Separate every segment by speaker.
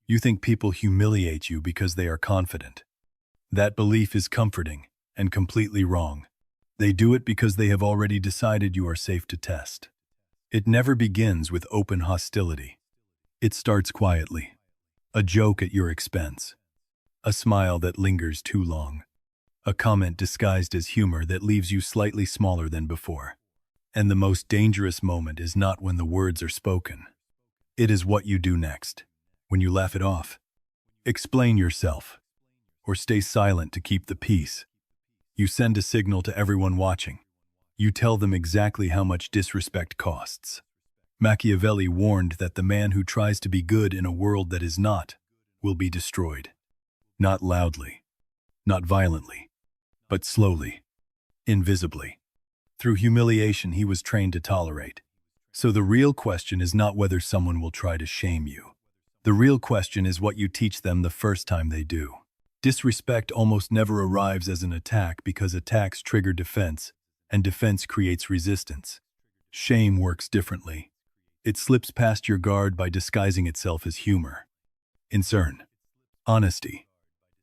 Speaker 1: You think people humiliate you because they are confident. That belief is comforting and completely wrong. They do it because they have already decided you are safe to test. It never begins with open hostility. It starts quietly. A joke at your expense. A smile that lingers too long. A comment disguised as humor that leaves you slightly smaller than before. And the most dangerous moment is not when the words are spoken. It is what you do next, when you laugh it off. Explain yourself, or stay silent to keep the peace. You send a signal to everyone watching. You tell them exactly how much disrespect costs. Machiavelli warned that the man who tries to be good in a world that is not will be destroyed. Not loudly, not violently, but slowly, invisibly. Through humiliation he was trained to tolerate. So the real question is not whether someone will try to shame you. The real question is what you teach them the first time they do. Disrespect almost never arrives as an attack because attacks trigger defense, and defense creates resistance. Shame works differently. It slips past your guard by disguising itself as humor, concern, honesty,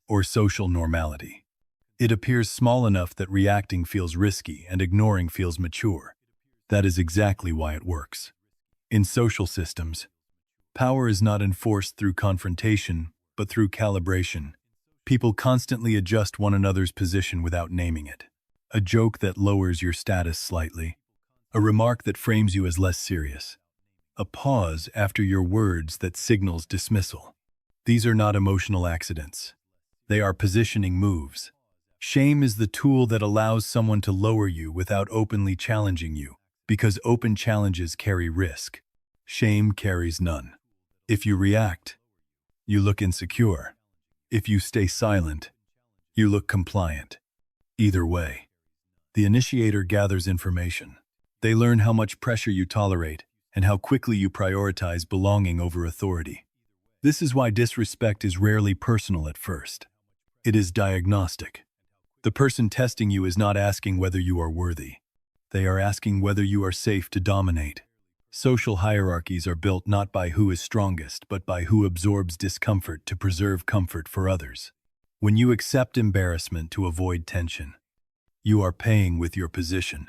Speaker 1: or social normality. It appears small enough that reacting feels risky and ignoring feels mature. That is exactly why it works. In social systems, power is not enforced through confrontation, but through calibration. People constantly adjust one another's position without naming it. A joke that lowers your status slightly. A remark that frames you as less serious. A pause after your words that signals dismissal. These are not emotional accidents. They are positioning moves. Shame is the tool that allows someone to lower you without openly challenging you, because open challenges carry risk. Shame carries none. If you react, you look insecure. If you stay silent, you look compliant. Either way, the initiator gathers information. They learn how much pressure you tolerate and how quickly you prioritize belonging over authority. This is why disrespect is rarely personal at first. It is diagnostic. The person testing you is not asking whether you are worthy. They are asking whether you are safe to dominate. Social hierarchies are built not by who is strongest, but by who absorbs discomfort to preserve comfort for others. When you accept embarrassment to avoid tension, you are paying with your position.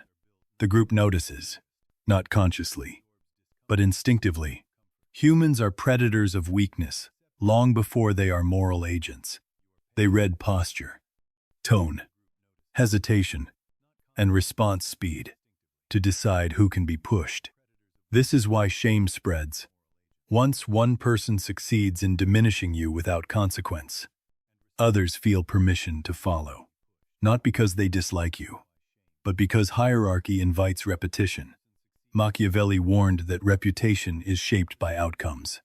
Speaker 1: The group notices, not consciously, but instinctively. Humans are predators of weakness long before they are moral agents. They read posture, tone, hesitation, and response speed to decide who can be pushed. This is why shame spreads. Once one person succeeds in diminishing you without consequence, others feel permission to follow. Not because they dislike you, but because hierarchy invites repetition. Machiavelli warned that reputation is shaped by outcomes,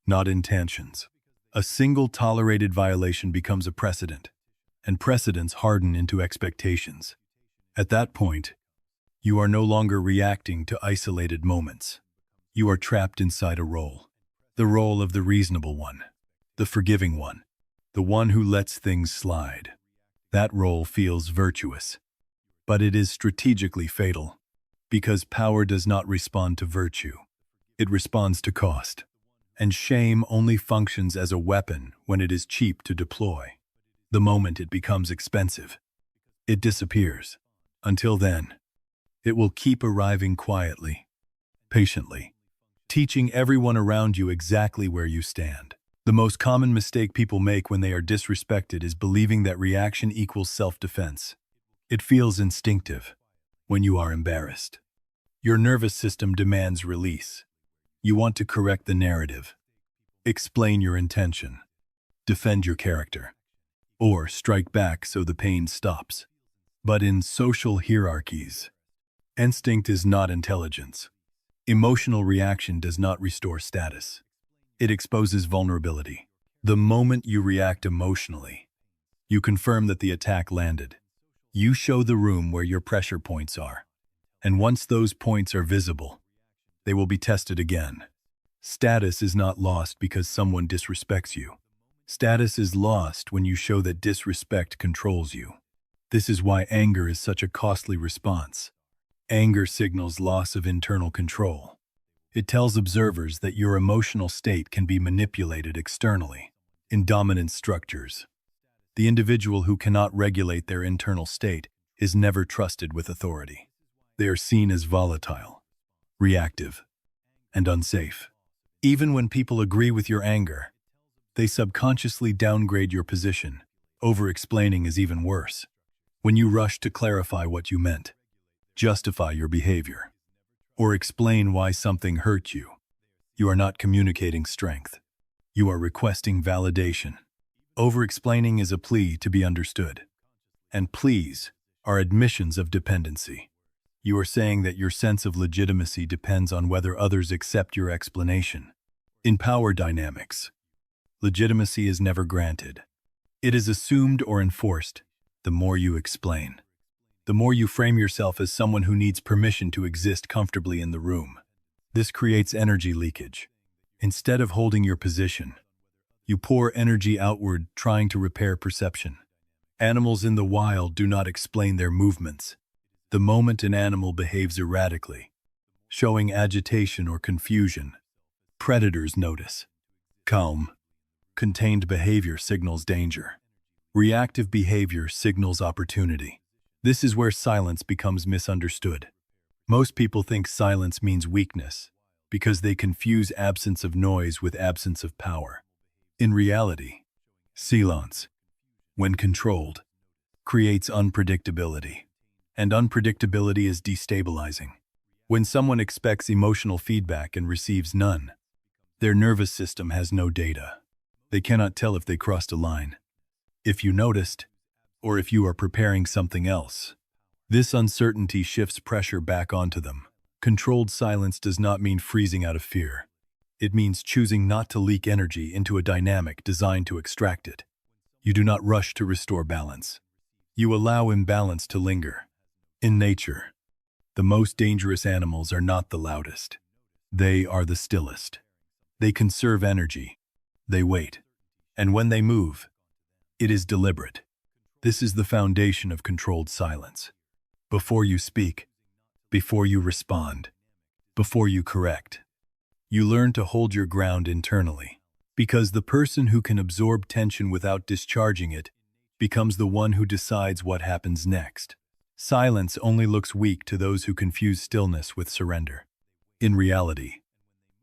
Speaker 1: not intentions. A single tolerated violation becomes a precedent, and precedents harden into expectations. At that point, you are no longer reacting to isolated moments. You are trapped inside a role. The role of the reasonable one, the forgiving one, the one who lets things slide. That role feels virtuous, but it is strategically fatal, because power does not respond to virtue. It responds to cost. And shame only functions as a weapon when it is cheap to deploy. The moment it becomes expensive, it disappears. Until then, it will keep arriving quietly, patiently, teaching everyone around you exactly where you stand. The most common mistake people make when they are disrespected is believing that reaction equals self-defense. It feels instinctive when you are embarrassed. Your nervous system demands release. You want to correct the narrative, explain your intention, defend your character, or strike back so the pain stops. But in social hierarchies, instinct is not intelligence. Emotional reaction does not restore status. It exposes vulnerability. The moment you react emotionally, you confirm that the attack landed. You show the room where your pressure points are. And once those points are visible, they will be tested again. Status is not lost because someone disrespects you. Status is lost when you show that disrespect controls you. This is why anger is such a costly response. Anger signals loss of internal control. It tells observers that your emotional state can be manipulated externally, in dominant structures. The individual who cannot regulate their internal state is never trusted with authority. They are seen as volatile, reactive, and unsafe. Even when people agree with your anger, they subconsciously downgrade your position. Over-explaining is even worse. When you rush to clarify what you meant, justify your behavior, or explain why something hurt you, you are not communicating strength. You are requesting validation. Over-explaining is a plea to be understood. And pleas are admissions of dependency. You are saying that your sense of legitimacy depends on whether others accept your explanation. In power dynamics, legitimacy is never granted. It is assumed or enforced the more you explain. The more you frame yourself as someone who needs permission to exist comfortably in the room. This creates energy leakage. Instead of holding your position, you pour energy outward trying to repair perception. Animals in the wild do not explain their movements. The moment an animal behaves erratically, showing agitation or confusion, predators notice. Calm, contained behavior signals danger. Reactive behavior signals opportunity. This is where silence becomes misunderstood. Most people think silence means weakness because they confuse absence of noise with absence of power. In reality, silence, when controlled, creates unpredictability. And unpredictability is destabilizing. When someone expects emotional feedback and receives none, their nervous system has no data. They cannot tell if they crossed a line, if you noticed, or if you are preparing something else. This uncertainty shifts pressure back onto them. Controlled silence does not mean freezing out of fear. It means choosing not to leak energy into a dynamic designed to extract it. You do not rush to restore balance. You allow imbalance to linger. In nature, the most dangerous animals are not the loudest. They are the stillest. They conserve energy. They wait. And when they move, it is deliberate. This is the foundation of controlled silence. Before you speak, before you respond, before you correct, you learn to hold your ground internally. Because the person who can absorb tension without discharging it becomes the one who decides what happens next. Silence only looks weak to those who confuse stillness with surrender. In reality,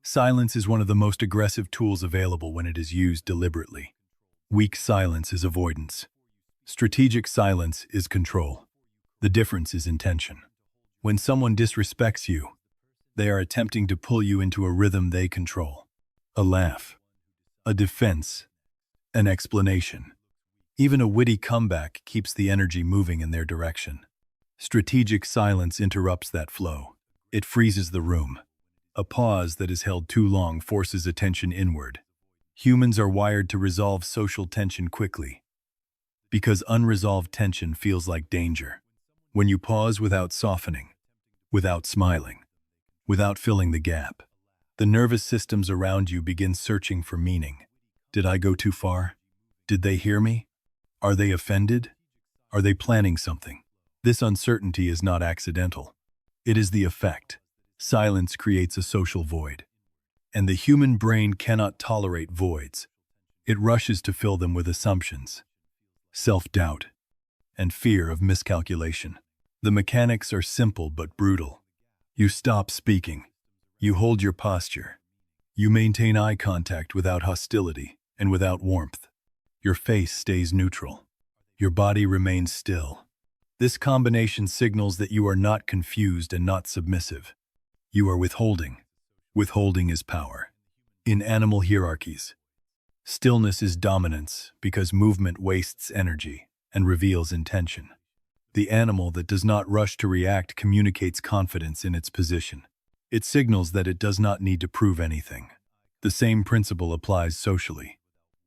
Speaker 1: silence is one of the most aggressive tools available when it is used deliberately. Weak silence is avoidance. Strategic silence is control. The difference is intention. When someone disrespects you, they are attempting to pull you into a rhythm they control. A laugh, a defense, an explanation. Even a witty comeback keeps the energy moving in their direction. Strategic silence interrupts that flow. It freezes the room. A pause that is held too long forces attention inward. Humans are wired to resolve social tension quickly, because unresolved tension feels like danger. When you pause without softening, without smiling, without filling the gap, the nervous systems around you begin searching for meaning. Did I go too far? Did they hear me? Are they offended? Are they planning something? This uncertainty is not accidental. It is the effect. Silence creates a social void. And the human brain cannot tolerate voids. It rushes to fill them with assumptions, self-doubt, and fear of miscalculation. The mechanics are simple but brutal. You stop speaking. You hold your posture. You maintain eye contact without hostility and without warmth. Your face stays neutral. Your body remains still. This combination signals that you are not confused and not submissive. You are withholding. Withholding is power. In animal hierarchies, stillness is dominance because movement wastes energy and reveals intention. The animal that does not rush to react communicates confidence in its position. It signals that it does not need to prove anything. The same principle applies socially.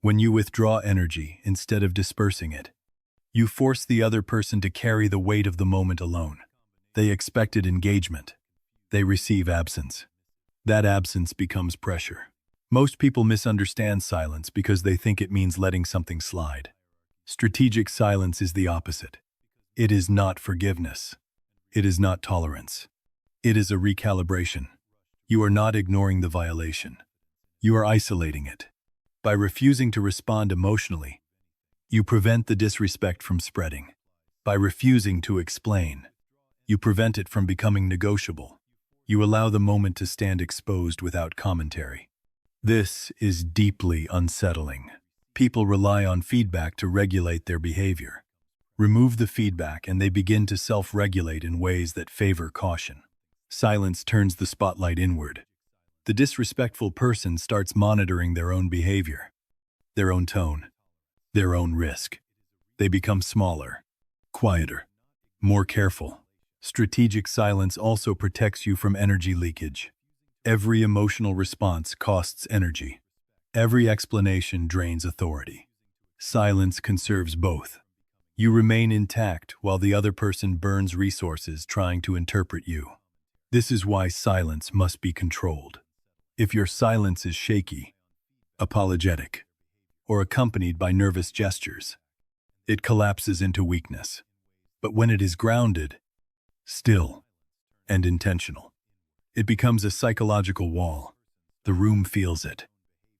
Speaker 1: When you withdraw energy instead of dispersing it, you force the other person to carry the weight of the moment alone. They expected engagement. They receive absence. That absence becomes pressure. Most people misunderstand silence because they think it means letting something slide. Strategic silence is the opposite. It is not forgiveness. It is not tolerance. It is a recalibration. You are not ignoring the violation. You are isolating it. By refusing to respond emotionally, you prevent the disrespect from spreading. By refusing to explain, you prevent it from becoming negotiable. You allow the moment to stand exposed without commentary. This is deeply unsettling. People rely on feedback to regulate their behavior. Remove the feedback and they begin to self-regulate in ways that favor caution. Silence turns the spotlight inward. The disrespectful person starts monitoring their own behavior, their own tone, their own risk. They become smaller, quieter, more careful. Strategic silence also protects you from energy leakage. Every emotional response costs energy. Every explanation drains authority. Silence conserves both. You remain intact while the other person burns resources trying to interpret you. This is why silence must be controlled. If your silence is shaky, apologetic, or accompanied by nervous gestures, it collapses into weakness. But when it is grounded, still, and intentional, it becomes a psychological wall. The room feels it.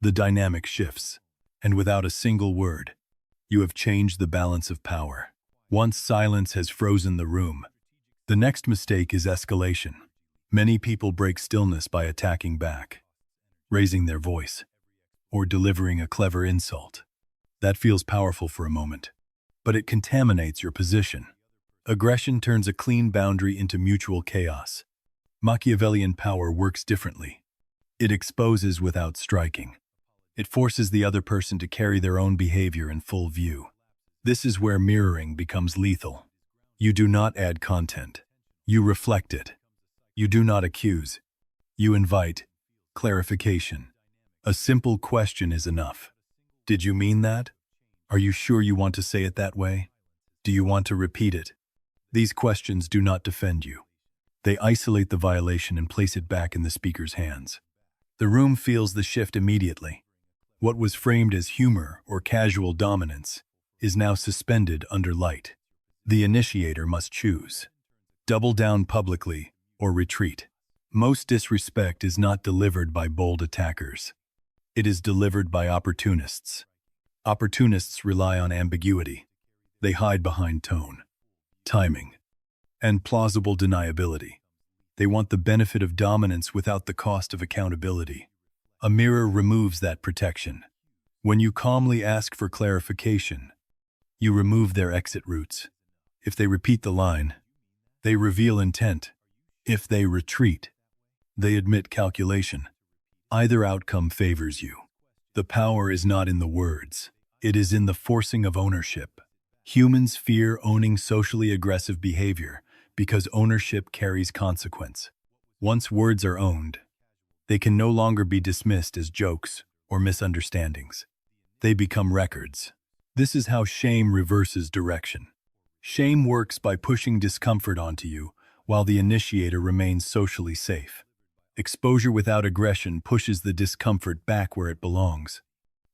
Speaker 1: The dynamic shifts, and without a single word, you have changed the balance of power. Once silence has frozen the room, the next mistake is escalation. Many people break stillness by attacking back, raising their voice, or delivering a clever insult. That feels powerful for a moment, but it contaminates your position. Aggression turns a clean boundary into mutual chaos. Machiavellian power works differently. It exposes without striking. It forces the other person to carry their own behavior in full view. This is where mirroring becomes lethal. You do not add content. You reflect it. You do not accuse. You invite clarification. A simple question is enough. Did you mean that? Are you sure you want to say it that way? Do you want to repeat it? These questions do not defend you. They isolate the violation and place it back in the speaker's hands. The room feels the shift immediately. What was framed as humor or casual dominance is now suspended under light. The initiator must choose. Double down publicly or retreat. Most disrespect is not delivered by bold attackers. It is delivered by opportunists. Opportunists rely on ambiguity. They hide behind tone, timing, and plausible deniability. They want the benefit of dominance without the cost of accountability. A mirror removes that protection. When you calmly ask for clarification, you remove their exit routes. If they repeat the line, they reveal intent. If they retreat, they admit calculation. Either outcome favors you. The power is not in the words. It is in the forcing of ownership. Humans fear owning socially aggressive behavior because ownership carries consequence. Once words are owned, they can no longer be dismissed as jokes or misunderstandings. They become records. This is how shame reverses direction. Shame works by pushing discomfort onto you while the initiator remains socially safe. Exposure without aggression pushes the discomfort back where it belongs.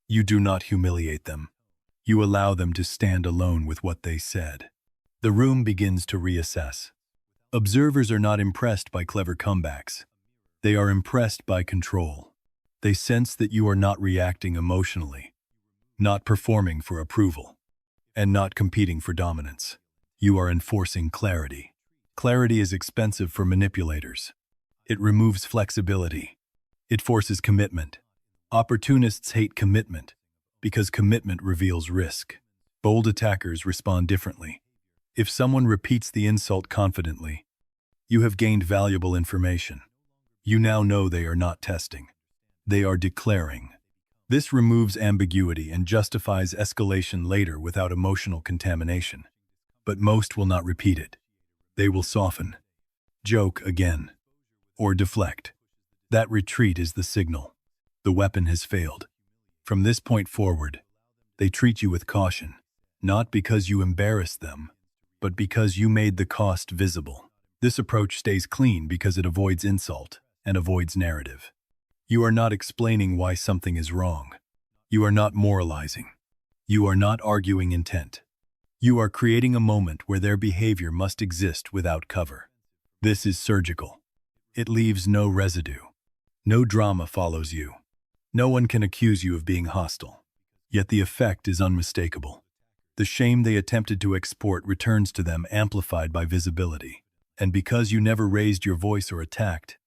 Speaker 1: You do not humiliate them. You allow them to stand alone with what they said. The room begins to reassess. Observers are not impressed by clever comebacks. They are impressed by control. They sense that you are not reacting emotionally, not performing for approval, and not competing for dominance. You are enforcing clarity. Clarity is expensive for manipulators. It removes flexibility. It forces commitment. Opportunists hate commitment because commitment reveals risk. Bold attackers respond differently. If someone repeats the insult confidently, you have gained valuable information. You now know they are not testing. They are declaring. This removes ambiguity and justifies escalation later without emotional contamination. But most will not repeat it. They will soften, joke again, or deflect. That retreat is the signal. The weapon has failed. From this point forward, they treat you with caution, not because you embarrassed them, but because you made the cost visible. This approach stays clean because it avoids insult and avoids narrative. You are not explaining why something is wrong. You are not moralizing. You are not arguing intent. You are creating a moment where their behavior must exist without cover. This is surgical. It leaves no residue. No drama follows you. No one can accuse you of being hostile. Yet the effect is unmistakable. The shame they attempted to export returns to them amplified by visibility. And because you never raised your voice or attacked,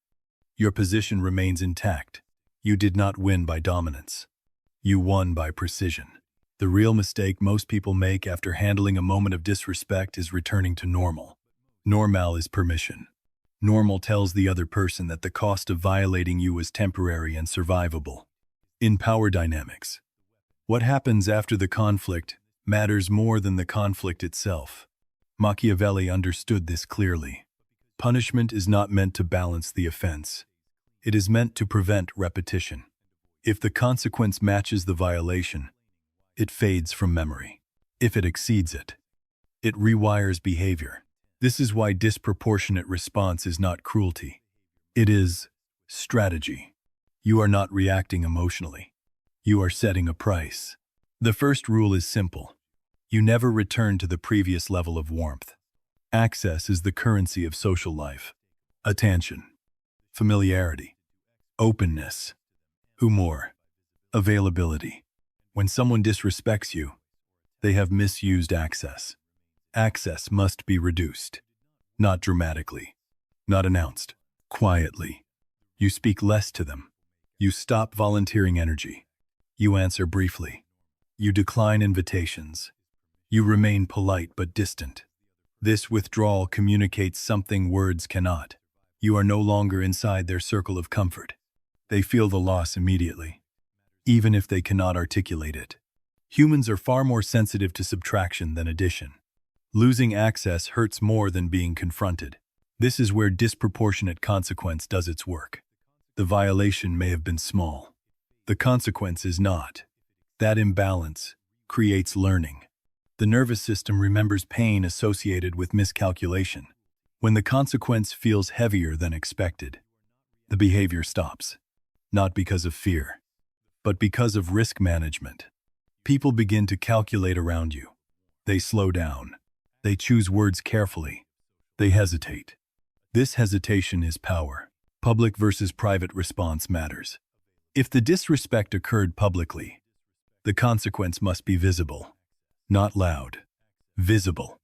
Speaker 1: your position remains intact. You did not win by dominance. You won by precision. The real mistake most people make after handling a moment of disrespect is returning to normal. Normal is permission. Normal tells the other person that the cost of violating you is temporary and survivable. In power dynamics, what happens after the conflict matters more than the conflict itself. Machiavelli understood this clearly. Punishment is not meant to balance the offense. It is meant to prevent repetition. If the consequence matches the violation, it fades from memory. If it exceeds it, it rewires behavior. This is why disproportionate response is not cruelty. It is strategy. You are not reacting emotionally. You are setting a price. The first rule is simple. You never return to the previous level of warmth. Access is the currency of social life. Attention, familiarity, openness, humor, availability. When someone disrespects you, they have misused access. Access must be reduced. Not dramatically. Not announced. Quietly. You speak less to them. You stop volunteering energy. You answer briefly. You decline invitations. You remain polite but distant. This withdrawal communicates something words cannot. You are no longer inside their circle of comfort. They feel the loss immediately, even if they cannot articulate it. Humans are far more sensitive to subtraction than addition. Losing access hurts more than being confronted. This is where disproportionate consequence does its work. The violation may have been small. The consequence is not. That imbalance creates learning. The nervous system remembers pain associated with miscalculation. When the consequence feels heavier than expected, the behavior stops. Not because of fear, but because of risk management. People begin to calculate around you. They slow down. They choose words carefully. They hesitate. This hesitation is power. Public versus private response matters. If the disrespect occurred publicly, the consequence must be visible. Not loud. Visible.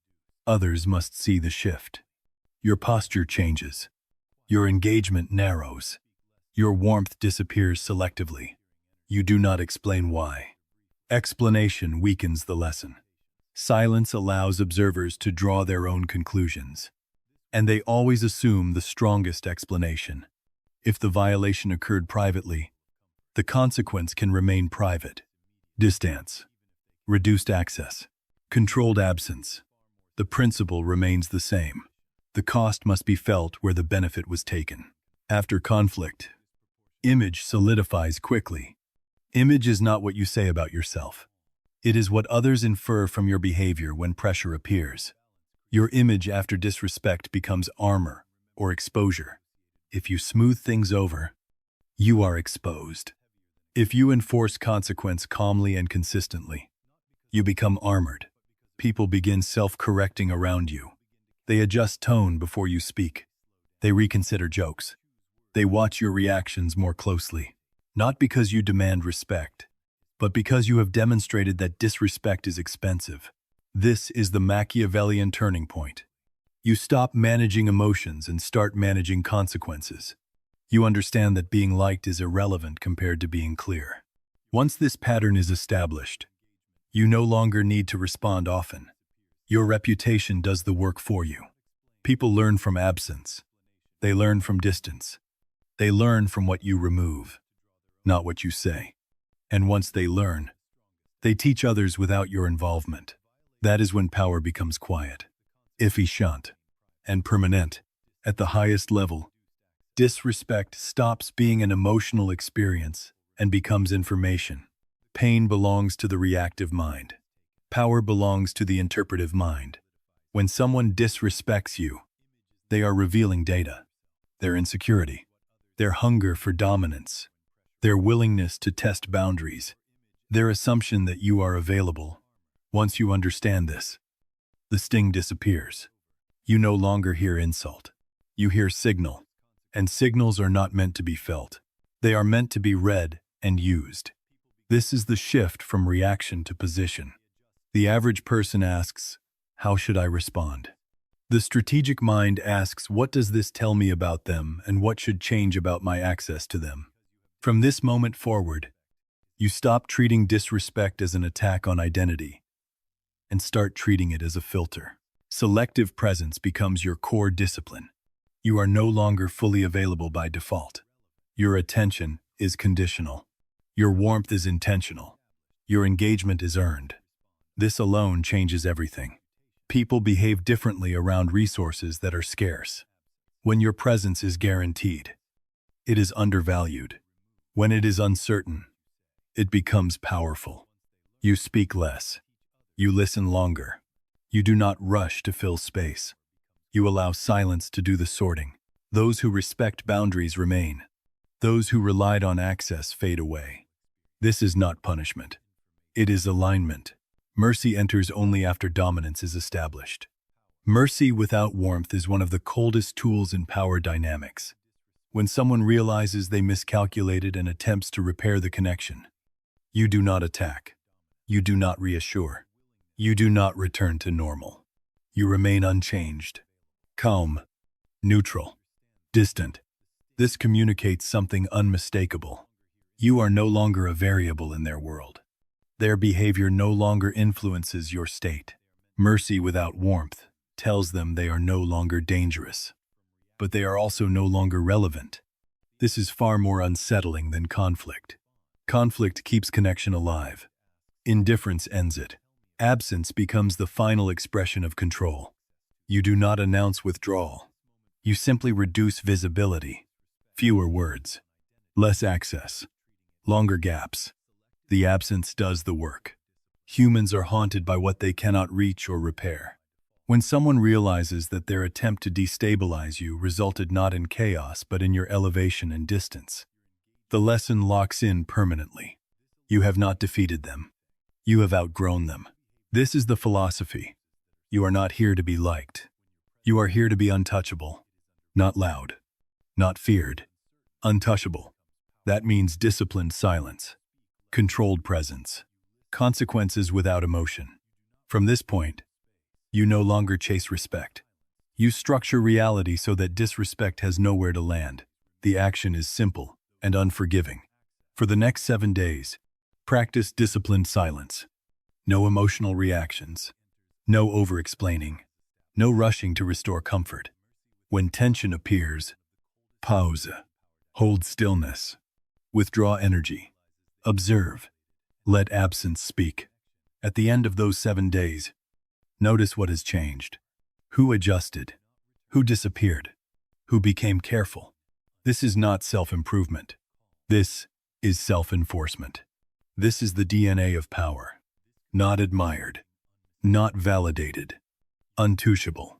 Speaker 1: Others must see the shift. Your posture changes. Your engagement narrows. Your warmth disappears selectively. You do not explain why. Explanation weakens the lesson. Silence allows observers to draw their own conclusions. And they always assume the strongest explanation. If the violation occurred privately, the consequence can remain private. Distance. Reduced access. Controlled absence. The principle remains the same. The cost must be felt where the benefit was taken. After conflict, image solidifies quickly. Image is not what you say about yourself. It is what others infer from your behavior when pressure appears. Your image after disrespect becomes armor or exposure. If you smooth things over, you are exposed. If you enforce consequence calmly and consistently, you become armored. People begin self-correcting around you. They adjust tone before you speak. They reconsider jokes. They watch your reactions more closely. Not because you demand respect, but because you have demonstrated that disrespect is expensive. This is the Machiavellian turning point. You stop managing emotions and start managing consequences. You understand that being liked is irrelevant compared to being clear. Once this pattern is established, you no longer need to respond often. Your reputation does the work for you. People learn from absence. They learn from distance. They learn from what you remove, not what you say. And once they learn, they teach others without your involvement. That is when power becomes quiet, efficient, and permanent. At the highest level, disrespect stops being an emotional experience and becomes information. Pain belongs to the reactive mind. Power belongs to the interpretive mind. When someone disrespects you, they are revealing data, their insecurity, their hunger for dominance, their willingness to test boundaries, their assumption that you are available. Once you understand this, the sting disappears. You no longer hear insult. You hear signal, and signals are not meant to be felt. They are meant to be read and used. This is the shift from reaction to position. The average person asks, "How should I respond?" The strategic mind asks, "What does this tell me about them, and what should change about my access to them?" From this moment forward, you stop treating disrespect as an attack on identity and start treating it as a filter. Selective presence becomes your core discipline. You are no longer fully available by default. Your attention is conditional. Your warmth is intentional. Your engagement is earned. This alone changes everything. People behave differently around resources that are scarce. When your presence is guaranteed, it is undervalued. When it is uncertain, it becomes powerful. You speak less. You listen longer. You do not rush to fill space. You allow silence to do the sorting. Those who respect boundaries remain. Those who relied on access fade away. This is not punishment. It is alignment. Mercy enters only after dominance is established. Mercy without warmth is one of the coldest tools in power dynamics. When someone realizes they miscalculated and attempts to repair the connection, you do not attack. You do not reassure. You do not return to normal. You remain unchanged, calm, neutral, distant. This communicates something unmistakable. You are no longer a variable in their world. Their behavior no longer influences your state. Mercy without warmth tells them they are no longer dangerous, but they are also no longer relevant. This is far more unsettling than conflict. Conflict keeps connection alive. Indifference ends it. Absence becomes the final expression of control. You do not announce withdrawal. You simply reduce visibility. Fewer words. Less access. Longer gaps. The absence does the work. Humans are haunted by what they cannot reach or repair. When someone realizes that their attempt to destabilize you resulted not in chaos but in your elevation and distance, the lesson locks in permanently. You have not defeated them. You have outgrown them. This is the philosophy. You are not here to be liked. You are here to be untouchable. Not loud. Not feared. Untouchable. That means disciplined silence. Controlled presence. Consequences without emotion. From this point, you no longer chase respect. You structure reality so that disrespect has nowhere to land. The action is simple and unforgiving. For the next 7 days, practice disciplined silence. No emotional reactions. No over-explaining. No rushing to restore comfort. When tension appears, pause. Hold stillness. Withdraw energy. Observe. Let absence speak. At the end of those 7 days, notice what has changed. Who adjusted? Who disappeared? Who became careful? This is not self-improvement. This is self-enforcement. This is the DNA of power. Not admired. Not validated. Untouchable.